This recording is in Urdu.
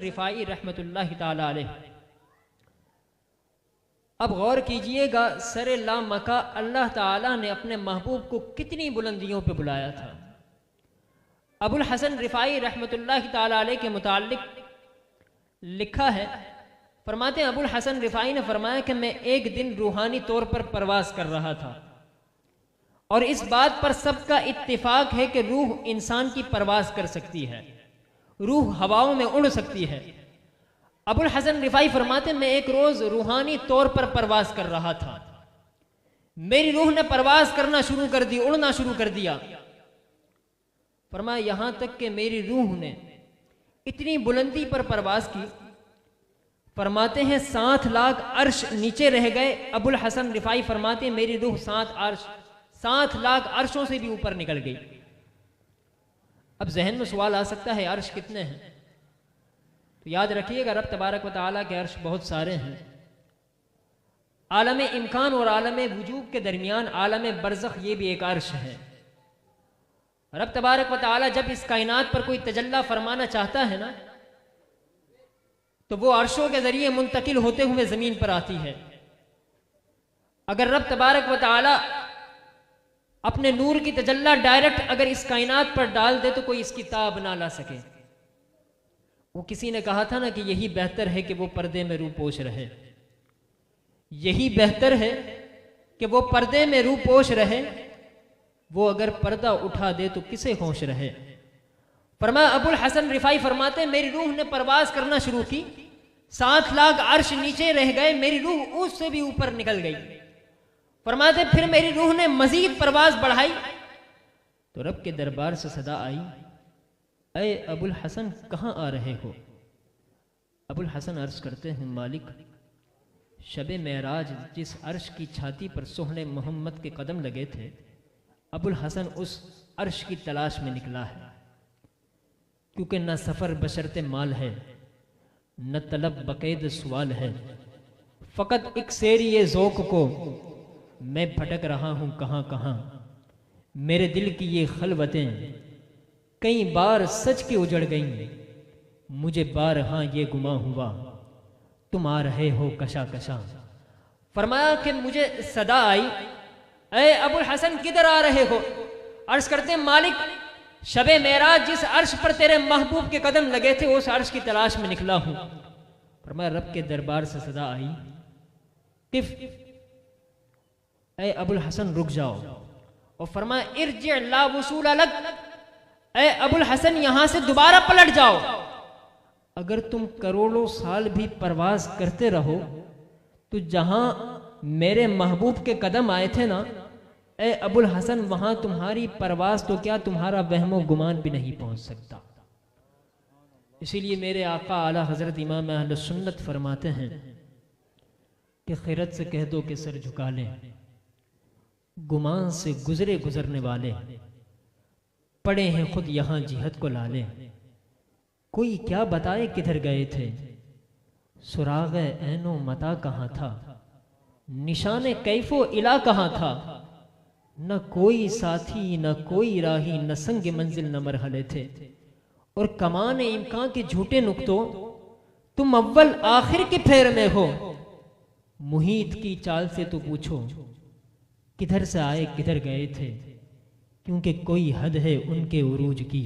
رفاعی رحمۃ اللہ تعالی علیہ. اب غور کیجئے گا سر لامکہ اللہ تعالیٰ نے اپنے محبوب کو کتنی بلندیوں پہ بلایا تھا. ابو الحسن رفاعی رحمۃ اللہ تعالی علیہ کے متعلق لکھا ہے، فرماتے ہیں ابو الحسن رفاعی نے فرمایا کہ میں ایک دن روحانی طور پر پرواز کر رہا تھا، اور اس بات پر سب کا اتفاق ہے کہ روح انسان کی پرواز کر سکتی ہے، روح ہواؤں میں اڑ سکتی ہے. ابو الحسن رفاعی فرماتے ہیں میں ایک روز روحانی طور پر پرواز کر رہا تھا، میری روح نے پرواز کرنا شروع کر دی، اڑنا شروع کر دیا. فرمایا یہاں تک کہ میری روح نے اتنی بلندی پر پرواز کی، فرماتے ہیں 7 لاکھ عرش نیچے رہ گئے. ابو الحسن رفاعی فرماتے ہیں میری روح 7 لاکھ عرشوں سے بھی اوپر نکل گئی. اب ذہن میں سوال آ سکتا ہے عرش کتنے ہیں؟ تو یاد رکھیے گا رب تبارک و تعالیٰ کے عرش بہت سارے ہیں. عالم امکان اور عالم وجود کے درمیان عالم برزخ یہ بھی ایک عرش ہے. رب تبارک و تعالیٰ جب اس کائنات پر کوئی تجلی فرمانا چاہتا ہے نا تو وہ عرشوں کے ذریعے منتقل ہوتے ہوئے زمین پر آتی ہے. اگر رب تبارک و تعالیٰ اپنے نور کی تجلی ڈائریکٹ اگر اس کائنات پر ڈال دے تو کوئی اس کی تاب نہ لا سکے. وہ کسی نے کہا تھا نا کہ یہی بہتر ہے کہ وہ پردے میں رو پوش رہے، یہی بہتر ہے کہ وہ پردے میں رو پوش رہے، وہ اگر پردہ اٹھا دے تو کسے ہوش رہے. فرمایا ابو الحسن رفاعی فرماتے ہیں میری روح نے پرواز کرنا شروع کی، 7 لاکھ عرش نیچے رہ گئے، میری روح اس سے بھی اوپر نکل گئی. فرماتے پھر میری روح نے مزید پرواز بڑھائی تو رب کے دربار سے صدا آئی، اے ابو الحسن کہاں آ رہے ہو؟ ابو الحسن عرض کرتے ہیں مالک شب معراج جس عرش کی چھاتی پر سہنے محمد کے قدم لگے تھے، ابو الحسن اس عرش کی تلاش میں نکلا ہے، کیونکہ نہ سفر بشرط مال ہے، نہ طلب بقید سوال ہے، فقط ایک سیری ذوق کو میں بھٹک رہا ہوں کہاں کہاں. میرے دل کی یہ خلوتیں کئی بار سچ کے اجڑ گئیں، مجھے بارہاں یہ گماں ہوا تم آ رہے ہو کشا کشا. فرمایا کہ مجھے صدا آئی، اے ابو الحسن کدھر آ رہے ہو؟ عرض کرتے ہیں مالک شب معراج جس عرش پر تیرے محبوب کے قدم لگے تھے اس عرش کی تلاش میں نکلا ہوں. فرمایا رب کے دربار سے صدا آئی، قف اے ابو الحسن رک جاؤ. اور فرمایا ارجع لا وصول لک، اے ابو الحسن یہاں سے دوبارہ پلٹ جاؤ. اگر تم کروڑوں سال بھی پرواز کرتے رہو تو جہاں میرے محبوب کے قدم آئے تھے نا اے ابو الحسن وہاں تمہاری پرواز تو کیا تمہارا وہم و گمان بھی نہیں پہنچ سکتا. اسی لیے میرے آقا اعلیٰ حضرت امام اہل سنت فرماتے ہیں کہ خیرت سے کہہ دو کہ سر جھکا لیں، گمان سے گزرے گزرنے والے پڑے ہیں خود یہاں جہت کو لالے. کوئی کیا بتائے کدھر گئے تھے، سراغ عین و متا کہاں تھا، نشان کیف و الا کہاں تھا. نہ کوئی ساتھی نہ کوئی راہی، نہ سنگ منزل نہ مرحلے تھے، اور کمان امکان کے جھوٹے نقطوں تم اول آخر کے پھیر میں ہو. محیط کی چال سے تو پوچھو کدھر سے آئے کدھر گئے تھے، کیونکہ کوئی حد ہے ان کے عروج کی،